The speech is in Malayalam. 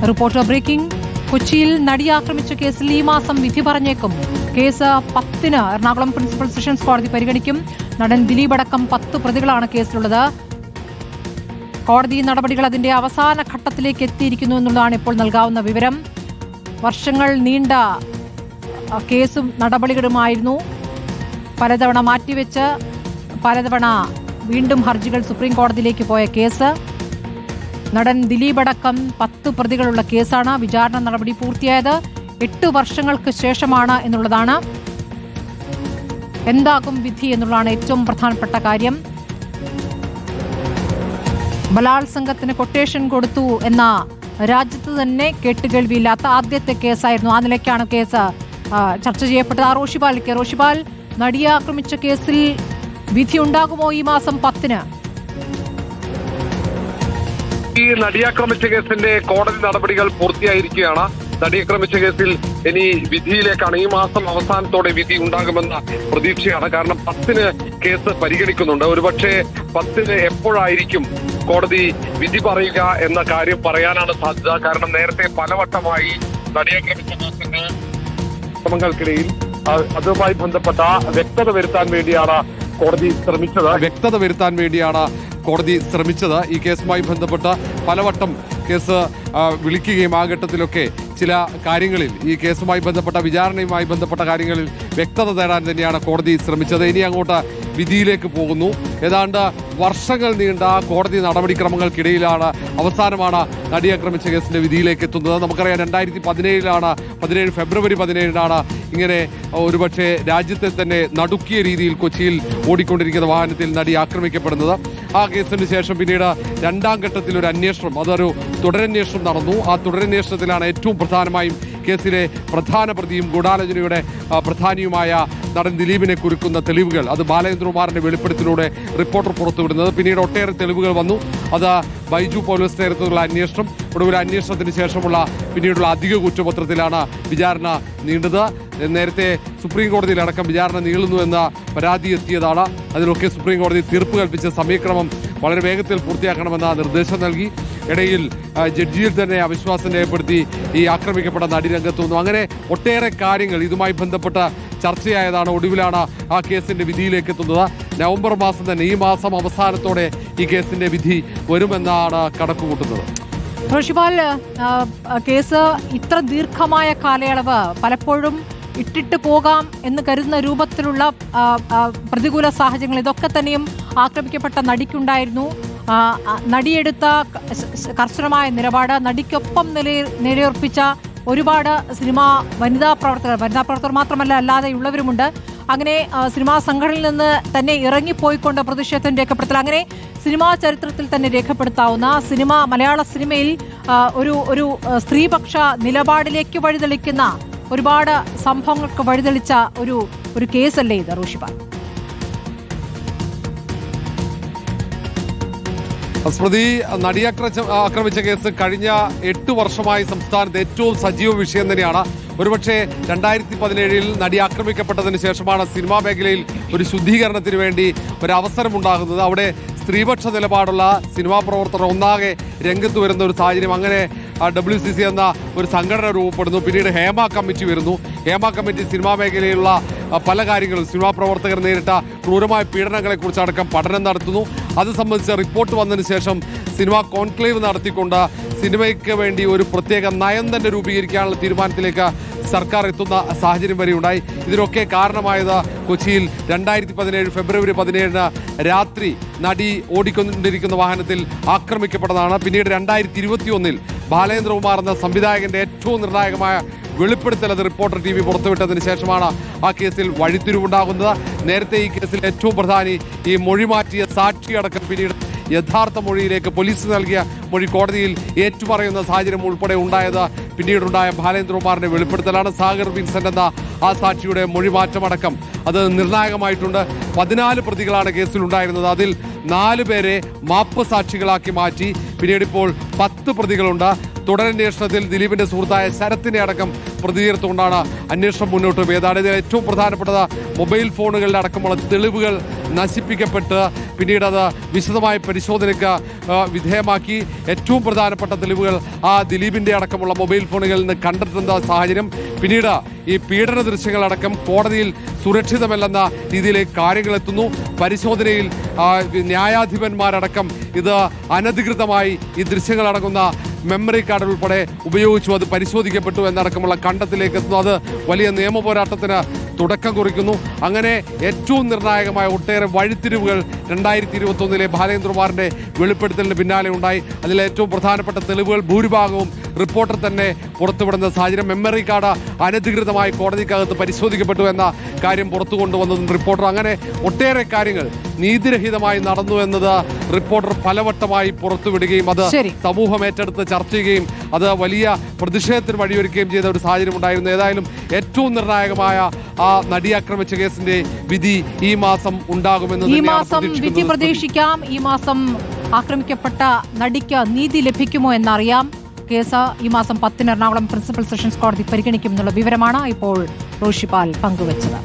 Reporter breaking. കൊച്ചിയിൽ നടിയെ ആക്രമിച്ച കേസിൽ ഈ മാസം വിധി പറഞ്ഞേക്കും. കേസ് 10-ന് എറണാകുളം പ്രിൻസിപ്പൽ സെഷൻസ് കോടതി പരിഗണിക്കും. നടൻ ദിലീപ് അടക്കം 10 പ്രതികളാണ് കേസിലുള്ളത്. കോടതി നടപടികൾ അതിന്റെ അവസാന ഘട്ടത്തിലേക്ക് എത്തിയിരിക്കുന്നു എന്നുള്ളതാണ് ഇപ്പോൾ നൽകാവുന്ന വിവരം. വർഷങ്ങൾ നീണ്ട കേസും നടപടികളുമായിരുന്നു. പലതവണ മാറ്റിവെച്ച് പലതവണ വീണ്ടും ഹർജികൾ സുപ്രീം കോടതിയിലേക്ക് പോയ കേസ്. നടൻ ദിലീപ് അടക്കം 10 പ്രതികളുള്ള കേസാണ്. വിചാരണ നടപടി പൂർത്തിയായത് 8 വർഷങ്ങൾക്ക് ശേഷമാണ് എന്നുള്ളതാണ്. എന്താകും വിധി എന്നുള്ളതാണ് ഏറ്റവും പ്രധാനപ്പെട്ട കാര്യം. ബലാത്സംഗത്തിന് കൊട്ടേഷൻ കൊടുത്തു എന്ന രാജ്യത്ത് തന്നെ കേട്ടുകേൾവിയില്ലാത്ത ആദ്യത്തെ കേസായിരുന്നു. ആ നിലയ്ക്കാണ് കേസ് ചർച്ച ചെയ്യപ്പെട്ടത്. റോഷിപാൽ, നടിയെ ആക്രമിച്ച കേസിൽ വിധി ഉണ്ടാകുമോ ഈ മാസം 10-ന്? ഈ നടിയാക്രമിച്ച കേസിന്റെ കോടതി നടപടികൾ പൂർത്തിയായിരിക്കുകയാണ്. നടിയാക്രമിച്ച കേസിൽ ഇനി വിധിയിലേക്കാണ്. ഈ മാസം അവസാനത്തോടെ വിധി ഉണ്ടാകുമെന്ന പ്രതീക്ഷയാണ്. കാരണം 10-ന് കേസ് പരിഗണിക്കുന്നുണ്ട്. ഒരുപക്ഷെ 10-ന് എപ്പോഴായിരിക്കും കോടതി വിധി പറയുക എന്ന കാര്യം പറയാനാണ് സാധ്യത. കാരണം നേരത്തെ പലവട്ടമായി നടിയാക്രമിച്ച കേസിന്റെ ശ്രമങ്ങൾക്കിടയിൽ അതുമായി ബന്ധപ്പെട്ട വ്യക്തത വരുത്താൻ വേണ്ടിയാണ് കോടതി ശ്രമിച്ചത്. ഈ കേസുമായി ബന്ധപ്പെട്ട പലവട്ടം കേസ് വിളിക്കുകയും ആ ഘട്ടത്തിലൊക്കെ ചില കാര്യങ്ങളിൽ ഈ കേസുമായി ബന്ധപ്പെട്ട വിചാരണയുമായി ബന്ധപ്പെട്ട കാര്യങ്ങളിൽ വ്യക്തത തേടാൻ തന്നെയാണ് കോടതി ശ്രമിച്ചത്. ഇനി അങ്ങോട്ട് വിധിയിലേക്ക് പോകുന്നു. ഏതാണ്ട് വർഷങ്ങൾ നീണ്ട കോടതി നടപടിക്രമങ്ങൾക്കിടയിലാണ് അവസാനമാണ് നടി ആക്രമിച്ച കേസിന്റെ വിധിയിലേക്ക് എത്തുന്നത്. നമുക്കറിയാം 2017 ഫെബ്രുവരി 17-നാണ് ഇങ്ങനെ ഒരുപക്ഷെ രാജ്യത്തെ തന്നെ നടുക്കിയ രീതിയിൽ കൊച്ചിയിൽ ഓടിക്കൊണ്ടിരിക്കുന്ന വാഹനത്തിൽ നടി ആക്രമിക്കപ്പെടുന്നത്. ആ കേസിന് ശേഷം പിന്നീട് 2ാം ഘട്ടത്തിൽ ഒരു അന്വേഷണം, അതൊരു തുടരന്വേഷണം നടന്നു. ആ തുടരന്വേഷണത്തിലാണ് ഏറ്റവും പ്രധാനമായും കേസിലെ പ്രധാന പ്രതിയും ഗൂഢാലോചനയുടെ പ്രധാനിയുമായ നടൻ ദിലീപിനെ കുറിക്കുന്ന തെളിവുകൾ, അത് ബാലചന്ദ്രകുമാറിന്റെ വെളിപ്പെടുത്തലിലൂടെ റിപ്പോർട്ടർ പുറത്തുവിടുന്നത്. പിന്നീട് ഒട്ടേറെ തെളിവുകൾ വന്നു. അത് ബൈജു പോലീസ് നേതൃത്വത്തിലുള്ള അന്വേഷണം, ഒടുവിൽ അന്വേഷണത്തിന് ശേഷമുള്ള പിന്നീടുള്ള അധിക കുറ്റപത്രത്തിലാണ് വിചാരണ നീണ്ടത്. നേരത്തെ സുപ്രീം കോടതിയിലടക്കം വിചാരണ നീളുന്നു എന്ന പരാതി എത്തിയതാണ്. അതിലൊക്കെ സുപ്രീം കോടതി തീർപ്പ് കൽപ്പിച്ച സമയക്രമം വളരെ വേഗത്തിൽ പൂർത്തിയാക്കണമെന്ന നിർദ്ദേശം നൽകി. ഇടയിൽ ജഡ്ജിയിൽ തന്നെ അവിശ്വാസം രേഖപ്പെടുത്തി ഈ ആക്രമിക്കപ്പെട്ട നടി രംഗത്ത് വന്നു. അങ്ങനെ ഒട്ടേറെ കാര്യങ്ങൾ ഇതുമായി ബന്ധപ്പെട്ട ചർച്ചയായതാണ്. ഒടുവിലാണ് ആ കേസിന്റെ വിധിയിലേക്ക് എത്തുന്നത്. നവംബർ മാസം തന്നെ, ഈ മാസം അവസാനത്തോടെ ഈ കേസിന്റെ വിധി വരുമെന്നാണ് കണക്കുകൂട്ടുന്നത്. റോഷിപാൽ, കേസ് ഇത്ര ദീർഘമായ കാലയളവ് പലപ്പോഴും ഇട്ടിട്ട് പോകാം എന്ന് കരുതുന്ന രൂപത്തിലുള്ള പ്രതികൂല സാഹചര്യങ്ങൾ ഇതൊക്കെ തന്നെയും ആക്രമിക്കപ്പെട്ട നടിക്കുണ്ടായിരുന്നു. നടിയെടുത്ത കർശനമായ നിലപാട്, നടിക്കൊപ്പം നിലയുറപ്പിച്ച ഒരുപാട് വനിതാ പ്രവർത്തകർ മാത്രമല്ല അല്ലാതെയുള്ളവരുമുണ്ട്. അങ്ങനെ സിനിമാ സംഘടനയിൽ നിന്ന് തന്നെ ഇറങ്ങിപ്പോയിക്കൊണ്ട് പ്രതിഷേധം രേഖപ്പെടുത്തൽ, അങ്ങനെ സിനിമാ ചരിത്രത്തിൽ തന്നെ രേഖപ്പെടുത്താവുന്ന മലയാള സിനിമയിൽ ഒരു സ്ത്രീപക്ഷ നിലപാടിലേക്ക് വഴിതെളിക്കുന്ന ഒരുപാട് സംഭവങ്ങൾക്ക് വഴിതെളിച്ച ഒരു കേസല്ലേ ഇത് റോഷിപാൽ? സ്മൃതി, ആക്രമിച്ച കേസ് കഴിഞ്ഞ 8 വർഷമായി സംസ്ഥാനത്ത് ഏറ്റവും സജീവ വിഷയം തന്നെയാണ്. ഒരുപക്ഷെ 2017 നടി ആക്രമിക്കപ്പെട്ടതിന് ശേഷമാണ് സിനിമാ മേഖലയിൽ ഒരു ശുദ്ധീകരണത്തിന് വേണ്ടി ഒരു അവസരമുണ്ടാകുന്നത്. അവിടെ സ്ത്രീപക്ഷ നിലപാടുള്ള സിനിമാ പ്രവർത്തകർ ഒന്നാകെ രംഗത്ത് വരുന്ന ഒരു സാഹചര്യം. അങ്ങനെ WCC എന്ന ഒരു സംഘടന രൂപപ്പെടുന്നു. പിന്നീട് ഹേമ കമ്മിറ്റി വരുന്നു. ഹേമ കമ്മിറ്റി സിനിമാ മേഖലയിലുള്ള പല കാര്യങ്ങളും, സിനിമാ പ്രവർത്തകർ നേരിട്ട ക്രൂരമായ പീഡനങ്ങളെക്കുറിച്ചടക്കം പഠനം നടത്തുന്നു. അത് സംബന്ധിച്ച റിപ്പോർട്ട് വന്നതിന് ശേഷം സിനിമാ കോൺക്ലേവ് നടത്തിക്കൊണ്ട് സിനിമയ്ക്ക് വേണ്ടി ഒരു പ്രത്യേക നയം തന്നെ രൂപീകരിക്കാനുള്ള തീരുമാനത്തിലേക്ക് സർക്കാർ എത്തുന്ന സാഹചര്യം വരെ ഉണ്ടായി. ഇതിനൊക്കെ കാരണമായത് കൊച്ചിയിൽ 2017 ഫെബ്രുവരി 17-ന് രാത്രി നടി ഓടിക്കൊണ്ടിരിക്കുന്ന വാഹനത്തിൽ ആക്രമിക്കപ്പെട്ടതാണ്. പിന്നീട് 2021 ബാലചന്ദ്രകുമാർ എന്ന സംവിധായകന്റെ ഏറ്റവും നിർണായകമായ വെളിപ്പെടുത്തൽ അത് റിപ്പോർട്ടർ TV പുറത്തുവിട്ടതിന് ശേഷമാണ് ആ കേസിൽ വഴിത്തിരിവുണ്ടാകുന്നത്. നേരത്തെ ഈ കേസിൽ ഏറ്റവും പ്രധാനി ഈ മൊഴി മാറ്റിയ സാക്ഷിയടക്കം പിന്നീട് യഥാർത്ഥ മൊഴിയിലേക്ക് പോലീസ് നൽകിയ മൊഴി കോടതിയിൽ ഏറ്റുപറയുന്ന സാഹചര്യം ഉൾപ്പെടെ ഉണ്ടായത് പിന്നീടുണ്ടായ ബാലചന്ദ്രകുമാറിന്റെ വെളിപ്പെടുത്തലാണ്. സാഗർ വിൻസെന്റ് എന്ന ആ സാക്ഷിയുടെ മൊഴി മാറ്റമടക്കം അത് നിർണായകമായിട്ടുണ്ട്. 14 പ്രതികളാണ് കേസിലുണ്ടായിരുന്നത്. അതിൽ 4 പേരെ മാപ്പ് സാക്ഷികളാക്കി മാറ്റി. പിന്നീട് ഇപ്പോൾ 10 പ്രതികളുണ്ട്. തുടരന്വേഷണത്തിൽ ദിലീപിന്റെ സുഹൃത്തായ ശരത്തിനെ അടക്കം പ്രതികരിച്ചുകൊണ്ടാണ് അന്വേഷണം മുന്നോട്ട് പോയത്. ഇതിൽ ഏറ്റവും പ്രധാനപ്പെട്ടത് മൊബൈൽ ഫോണുകളുടെ അടക്കമുള്ള തെളിവുകൾ നശിപ്പിക്കപ്പെട്ട് പിന്നീട് അത് വിശദമായ പരിശോധനയ്ക്ക് വിധേയമാക്കി. ഏറ്റവും പ്രധാനപ്പെട്ട തെളിവുകൾ ആ ദിലീപിന്റെ അടക്കമുള്ള മൊബൈൽ ഫോണുകളിൽ നിന്ന് കണ്ടെത്തുന്ന സാഹചര്യം. പിന്നീട് ഈ പീഡന ദൃശ്യങ്ങളടക്കം കോടതിയിൽ സുരക്ഷിതമല്ലെന്ന രീതിയിലേക്ക് കാര്യങ്ങൾ എത്തുന്നു. പരിശോധനയിൽ ന്യായാധിപന്മാരടക്കം ഇത് അനധികൃതമായി ഈ ദൃശ്യങ്ങളടങ്ങുന്ന മെമ്മറി കാർഡ് ഉൾപ്പെടെ ഉപയോഗിച്ചു, അത് പരിശോധിക്കപ്പെട്ടു എന്നടക്കമുള്ള കണ്ടെത്തലിലേക്ക് എത്തുന്നു. അത് വലിയ നിയമ പോരാട്ടത്തിന് തുടക്കം കുറിക്കുന്നു. അങ്ങനെ ഏറ്റവും നിർണായകമായ ഒട്ടേറെ വഴിത്തിരിവുകൾ 2021 ബാലേന്ദ്രകുമാറിന്റെ വെളിപ്പെടുത്തലിന് പിന്നാലെ ഉണ്ടായി. അതിലെ ഏറ്റവും പ്രധാനപ്പെട്ട തെളിവുകൾ ഭൂരിഭാഗവും റിപ്പോർട്ടർ തന്നെ പുറത്തുവിടുന്ന സാഹചര്യം. മെമ്മറി കാർഡ് അനധികൃതമായി കോടതിക്കകത്ത് പരിശോധിക്കപ്പെട്ടു എന്ന കാര്യം പുറത്തു കൊണ്ടുവന്നതും റിപ്പോർട്ടർ. അങ്ങനെ ഒട്ടേറെ കാര്യങ്ങൾ നീതിരഹിതമായി നടന്നു എന്നത് റിപ്പോർട്ടർ പലവട്ടമായി പുറത്തുവിടുകയും അത് സമൂഹം ഏറ്റെടുത്ത് ചർച്ച ചെയ്യുകയും അത് വലിയ പ്രതിഷേധത്തിന് വഴിയൊരുക്കുകയും ചെയ്ത ഒരു സാഹചര്യം ഉണ്ടായിരുന്നു. ഏതായാലും ഏറ്റവും നിർണായകമായ ആ നടി ആക്രമിച്ച കേസിന്റെ വിധി ഈ മാസം ഉണ്ടാകുമെന്ന് ഈ മാസം വിധി പ്രതീക്ഷിക്കാം. ഈ മാസം ആക്രമിക്കപ്പെട്ട നടിക്ക് നീതി ലഭിക്കുമോ എന്നറിയാം. കേസ് ഈ മാസം 10 എറണാകുളം പ്രിൻസിപ്പൽ സെഷൻസ് കോടതി പരിഗണിക്കുമെന്നുള്ള വിവരമാണ് ഇപ്പോൾ റോഷിപാൽ പങ്കുവച്ചത്.